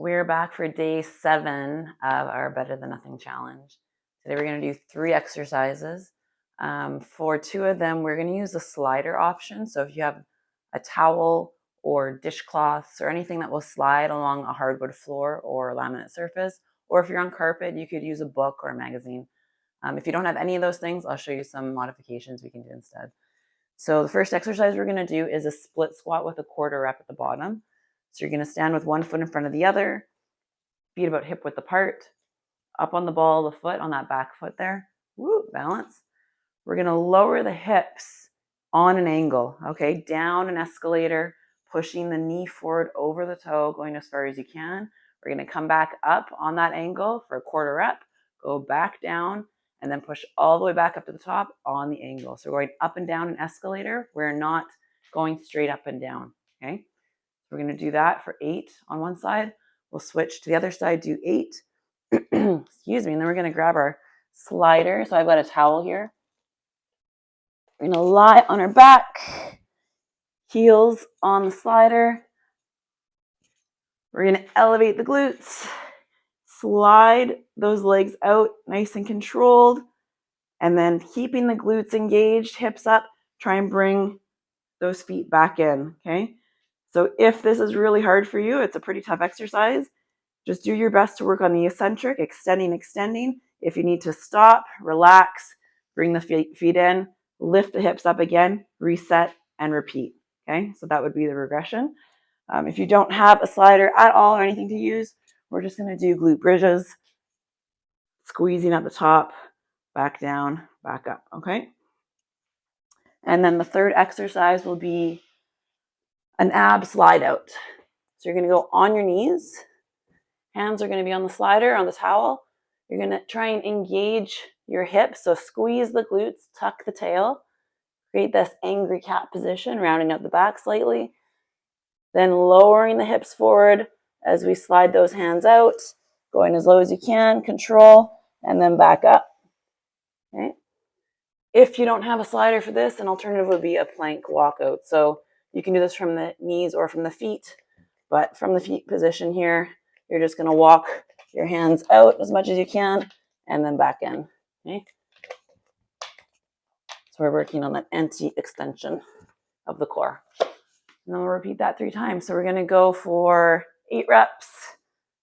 We're back for day 7 of our Better Than Nothing challenge. Today we're going to do 3 exercises. For 2 of them, we're going to use the slider option. So if you have a towel or dishcloths or anything that will slide along a hardwood floor or laminate surface, or if you're on carpet, you could use a book or a magazine. If you don't have any of those things, I'll show you some modifications we can do instead. So the first exercise we're going to do is a split squat with a quarter rep at the bottom. So you're going to stand with one foot in front of the other, feet about hip width apart, up on the ball of the foot, on that back foot there. Woo, balance. We're going to lower the hips on an angle, okay? Down an escalator, pushing the knee forward over the toe, going as far as you can. We're going to come back up on that angle for a quarter rep, go back down, and then push all the way back up to the top on the angle. So we're going up and down an escalator. We're not going straight up and down, okay? We're going to do that for 8 on one side. We'll switch to the other side, do 8. Excuse me. And then we're going to grab our slider. So I've got a towel here. We're going to lie on our back, heels on the slider. We're going to elevate the glutes, slide those legs out nice and controlled, and then keeping the glutes engaged, hips up, try and bring those feet back in, okay? So if this is really hard for you, it's a pretty tough exercise, just do your best to work on the eccentric, extending. If you need to stop, relax, bring the feet in, lift the hips up again, reset, and repeat, okay? So that would be the regression. If you don't have a slider at all or anything to use, we're just going to do glute bridges, squeezing at the top, back down, back up, okay? And then the third exercise will be an ab slide out. So you're going to go on your knees. Hands are going to be on the slider, on the towel. You're going to try and engage your hips. So squeeze the glutes, tuck the tail, create this angry cat position, rounding out the back slightly. Then lowering the hips forward as we slide those hands out, going as low as you can, control, and then back up. Okay. If you don't have a slider for this, an alternative would be a plank walkout. So you can do this from the knees or from the feet, but from the feet position here, you're just going to walk your hands out as much as you can and then back in. Okay. So we're working on that anti-extension of the core. And then we'll repeat that 3 times. So we're going to go for 8 reps,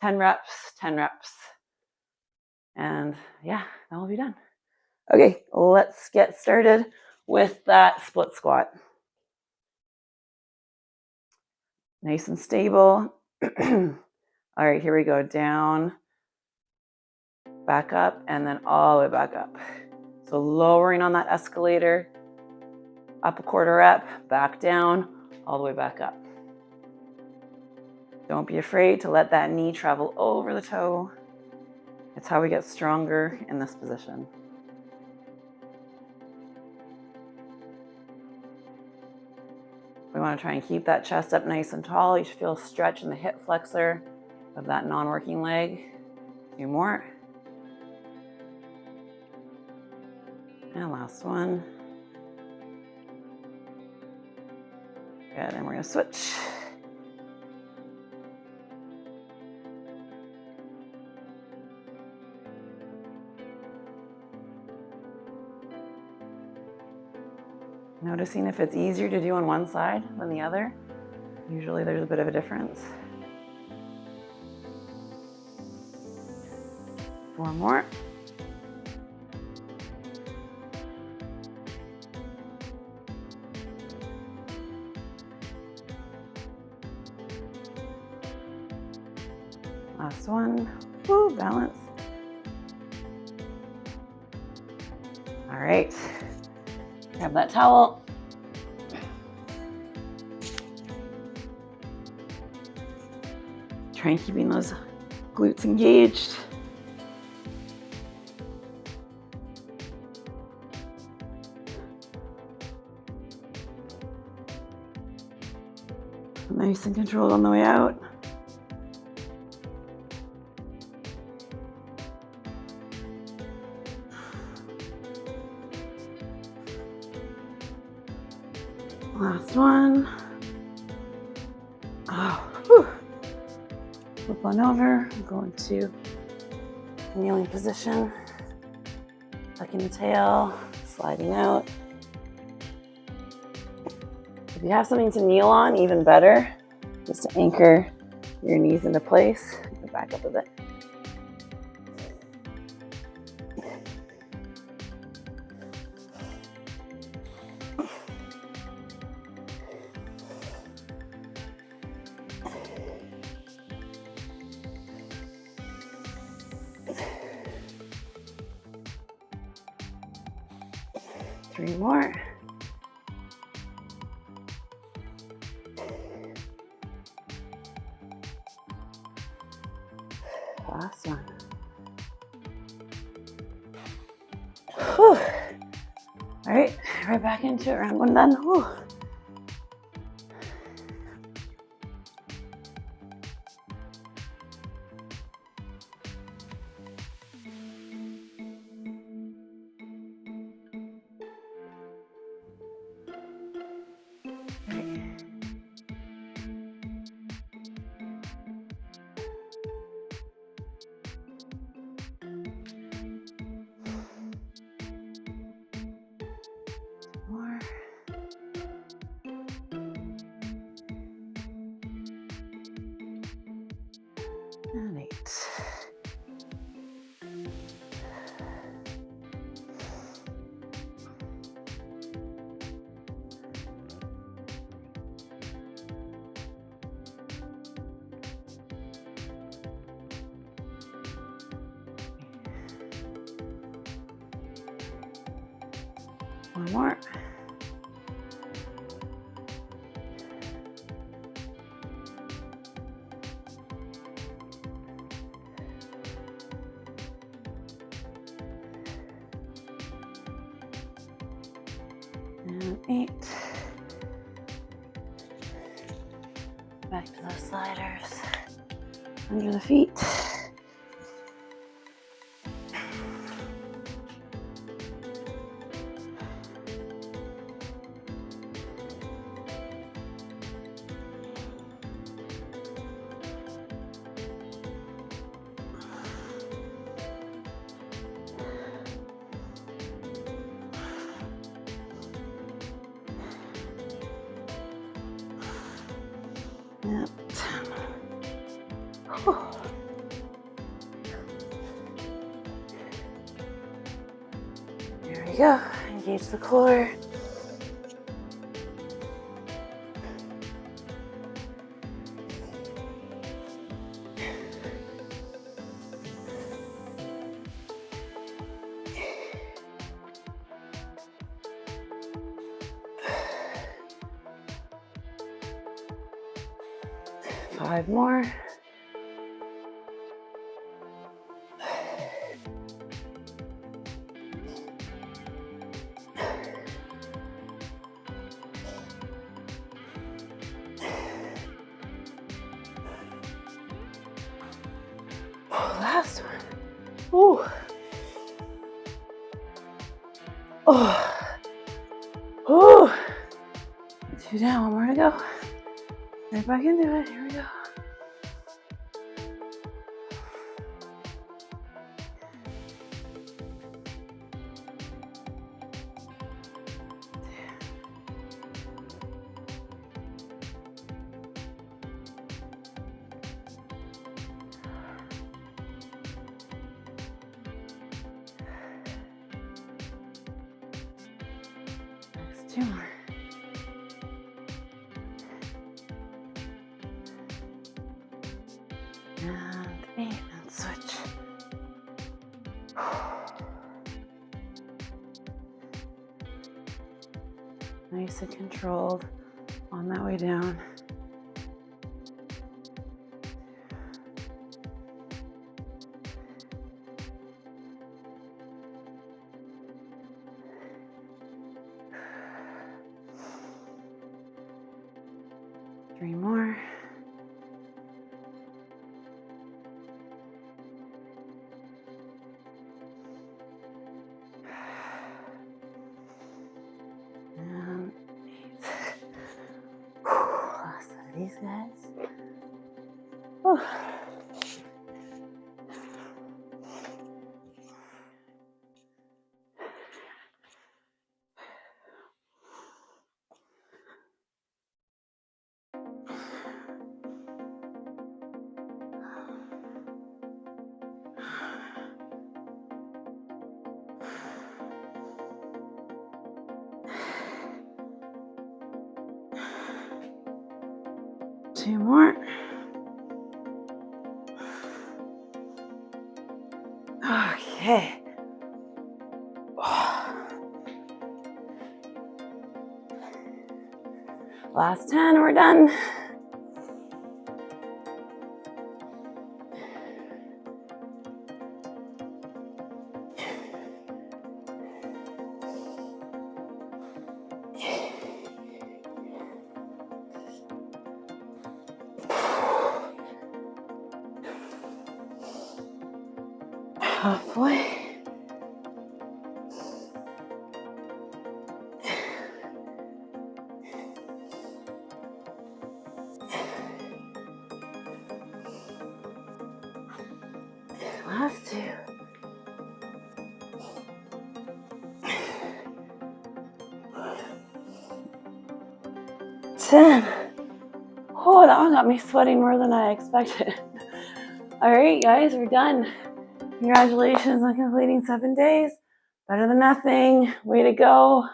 10 reps, 10 reps. And yeah, that will be done. Okay, let's get started with that split squat. Nice and stable. All right, here we go. Down, back up, and then all the way back up. So lowering on that escalator, up a quarter rep, back down, all the way back up. Don't be afraid to let that knee travel over the toe. It's how we get stronger in this position. We want to try and keep that chest up nice and tall. You should feel a stretch in the hip flexor of that non-working leg. 2 more. And last one. Good, and we're going to switch. Noticing if it's easier to do on one side than the other. Usually there's a bit of a difference. 4 more. Last one. Woo, balance. All right. Grab that towel. Try and keeping those glutes engaged. Nice and controlled on the way out. Last one. Oh, whew. Flip on over, go into kneeling position, tucking the tail, sliding out. If you have something to kneel on, even better, just to anchor your knees into place. Go back up a bit. Three more. Last one. Whew. All right, right back into it. Round one done. Whew. More. And 8. One more. And 8. Back to those sliders. Under the feet. Yep. There we go. Engage the core. Five more. Last one. Ooh. Oh. Ooh. 2 down, one more to go. Right back into it. Here we go. Next 2 more. And 8, and switch. Nice and controlled on that way down. Three more. And 8. Last one of these guys. Oh. 2 more. Okay. Last 10, we're done. Halfway. Last 2. 10. Oh, that one got me sweating more than I expected. All right, guys, we're done. Congratulations on completing 7 days. Better than nothing. Way to go.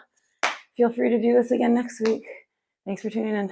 Feel free to do this again next week. Thanks for tuning in.